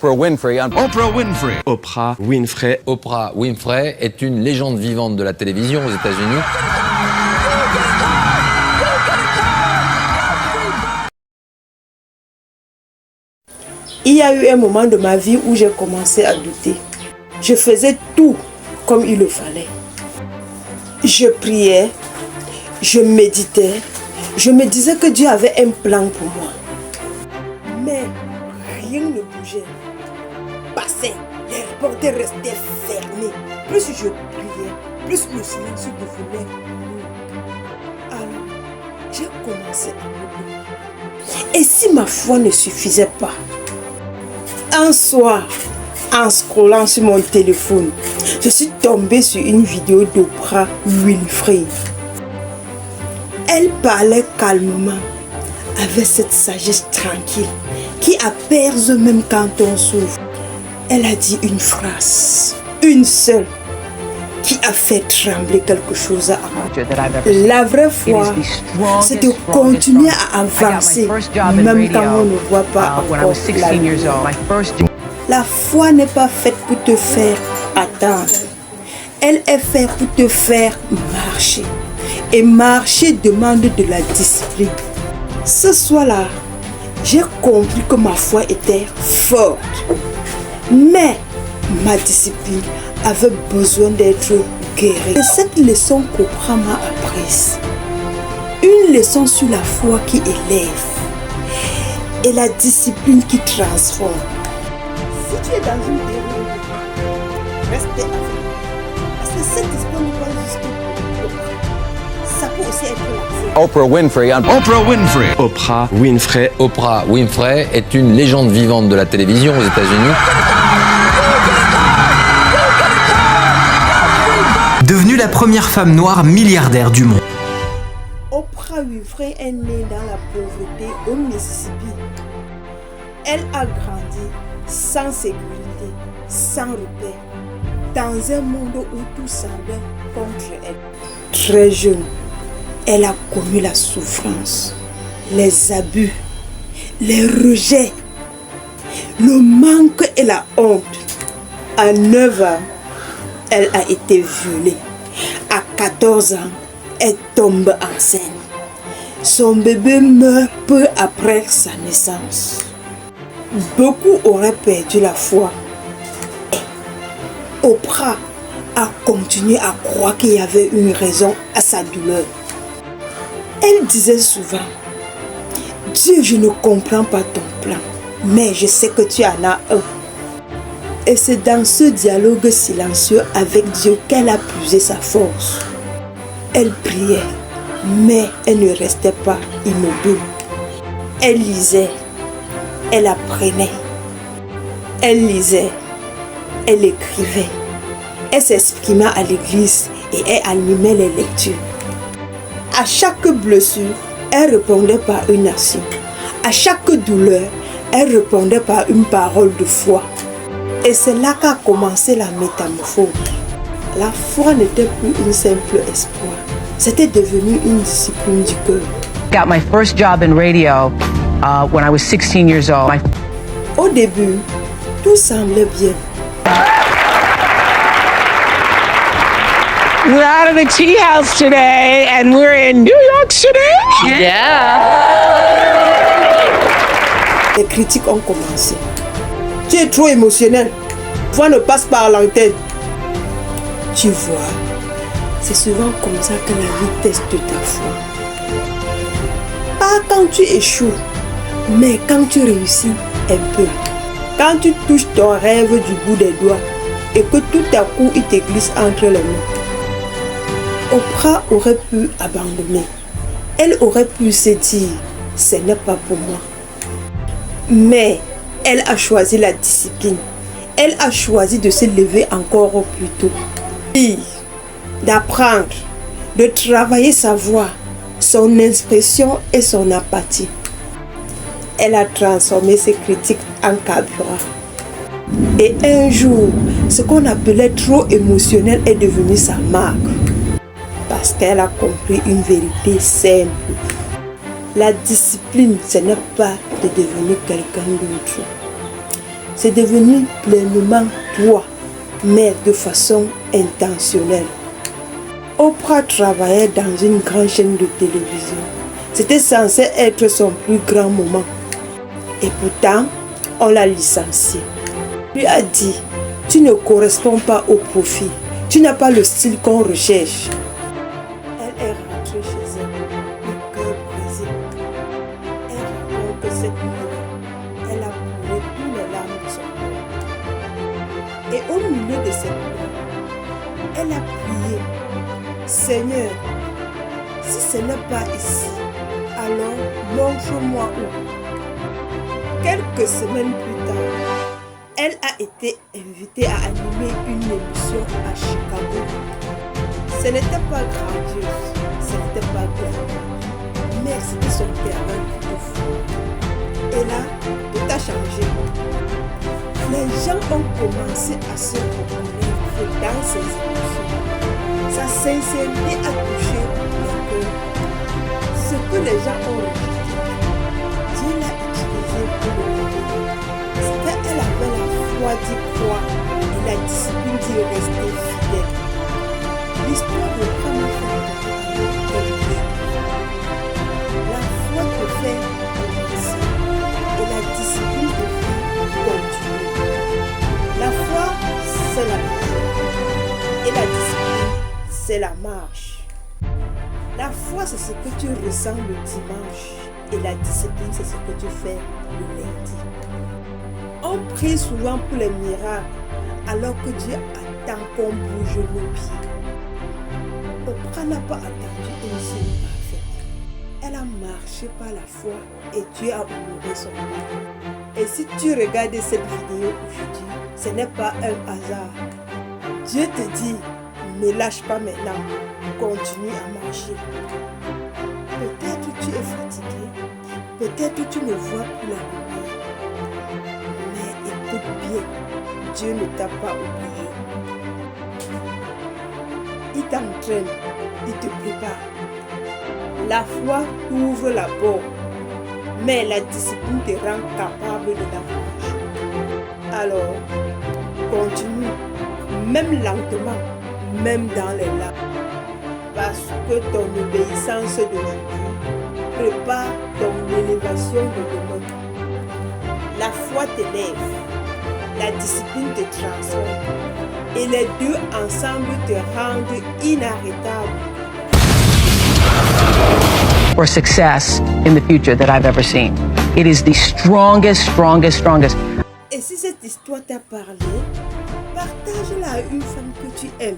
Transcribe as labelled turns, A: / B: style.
A: Oprah Winfrey.
B: Oprah Winfrey.
C: Oprah Winfrey.
D: Oprah Winfrey est une légende vivante de la télévision aux États-Unis.
E: Il y a eu un moment de ma vie où j'ai commencé à douter. Je faisais tout comme il le fallait. Je priais, je méditais, je me disais que Dieu avait un plan pour moi. Mais rien ne bougeait. Passait, les portes restaient fermées. Plus je priais, plus le silence devenait lourd. Alors, j'ai commencé à me demander. Et si ma foi ne suffisait pas? Un soir, en scrollant sur mon téléphone, je suis tombée sur une vidéo d'Oprah Winfrey. Elle parlait calmement, avec cette sagesse tranquille qui apaise même quand on souffre. Elle a dit une phrase, une seule, qui a fait trembler quelque chose à moi. La vraie foi, c'est de continuer à avancer, même quand on ne voit pas encore la lumière. La foi n'est pas faite pour te faire attendre. Elle est faite pour te faire marcher. Et marcher demande de la discipline. Ce soir-là, j'ai compris que ma foi était forte. Mais ma discipline avait besoin d'être guérie. Et cette leçon qu'Oprah m'a apprise, une leçon sur la foi qui élève et la discipline qui transforme. Si tu es dans une période, restez avec moi. Parce que cette histoire n'est pas juste pour Oprah. Ça peut aussi être la foi.
A: Oprah Winfrey.
B: Oprah Winfrey.
C: Oprah Winfrey.
D: Oprah Winfrey est une légende vivante de la télévision aux États-Unis.
F: Devenue la première femme noire milliardaire du monde.
E: Oprah Winfrey est née dans la pauvreté au Mississippi. Elle a grandi sans sécurité, sans repère, dans un monde où tout semblait contre elle. Très jeune, elle a connu la souffrance, les abus, les rejets, le manque et la honte. À 9 ans, elle a été violée. À 14 ans, elle tombe enceinte. Son bébé meurt peu après sa naissance. Beaucoup auraient perdu la foi. Oprah a continué à croire qu'il y avait une raison à sa douleur. Elle disait souvent, Dieu, je ne comprends pas ton plan, mais je sais que tu en as un. Et c'est dans ce dialogue silencieux avec Dieu qu'elle a puisé sa force. Elle priait, mais elle ne restait pas immobile. Elle lisait, elle apprenait, elle lisait, elle écrivait, elle s'exprimait à l'église et elle animait les lectures. À chaque blessure, elle répondait par une action. À chaque douleur, elle répondait par une parole de foi. Et c'est là qu'a commencé la métamorphose. La foi n'était plus un simple espoir. C'était devenu une discipline du cœur.
G: Got my first job in radio when I was 16 years old.
E: Au début, tout semblait bien.
G: We're out of the tea house today and we're in New York City. Yeah.
E: Les critiques ont commencé. Tu es trop émotionnel. Foi ne passe pas à l'antenne. Tu vois, c'est souvent comme ça que la vie teste ta foi. Pas quand tu échoues, mais quand tu réussis un peu. Quand tu touches ton rêve du bout des doigts et que tout à coup il te glisse entre les mains. Oprah aurait pu abandonner. Elle aurait pu se dire, ce n'est pas pour moi. Mais elle a choisi la discipline. Elle a choisi de se lever encore plus tôt. Puis, d'apprendre, de travailler sa voix, son expression et son apathie. Elle a transformé ses critiques en carburant. Et un jour, ce qu'on appelait trop émotionnel est devenu sa marque. Parce qu'elle a compris une vérité simple. La discipline, ce n'est pas de devenir quelqu'un d'autre. C'est devenu pleinement toi, mais de façon intentionnelle. Oprah travaillait dans une grande chaîne de télévision. C'était censé être son plus grand moment. Et pourtant, on l'a licenciée. Lui a dit, tu ne corresponds pas au profil. Tu n'as pas le style qu'on recherche. Elle est rentrée chez elle, le cœur brisé. Elle raconte que cette nuit-là, elle a pleuré tous les larmes de son corps. Et au milieu de cette pleurs, elle a prié, Seigneur, si ce n'est pas ici, alors montre-moi où. Quelques semaines plus tard, elle a été invitée à animer une émission à Chicago. Ce n'était pas grandiose, ce n'était pas grand, mais c'était son terrain de fou. Et là, tout a changé. Les gens ont commencé à se reconnaître dans ses émotions. Sa sincérité a touché les cœurs. Ce que les gens ont rejeté, Dieu l'a utilisé pour le révéler. C'est qu'elle avait la foi d'y croire et la discipline d'y rester fidèle. L'histoire de Prama fait quelque chose. La foi te fait commencer et la discipline te fait continuer. La foi, c'est la prière et la discipline, c'est la marche. La foi, c'est ce que tu ressens le dimanche et la discipline, c'est ce que tu fais le lundi. On prie souvent pour les miracles alors que Dieu attend qu'on bouge nos pieds. Oprah n'a pas attendu une scène parfaite. Elle a marché par la foi et Dieu a honoré son nom. Et si tu regardes cette vidéo aujourd'hui, ce n'est pas un hasard. Dieu te dit, ne lâche pas maintenant, continue à marcher. Peut-être tu es fatigué, peut-être tu ne vois plus la lumière. Mais écoute bien, Dieu ne t'a pas oublié. Il t'entraîne, il te prépare. La foi ouvre la porte, mais la discipline te rend capable de la franchir. Alors, continue, même lentement, même dans les larmes, parce que ton obéissance d'aujourd'hui prépare ton élévation de demain. La foi t'élève, la discipline te transforme, et les deux ensemble te rendent inarrêtable.
A: Or success in the future that I've ever seen. It is the strongest.
E: Et si cette histoire t'a parlé, partage-la à une femme que tu aimes.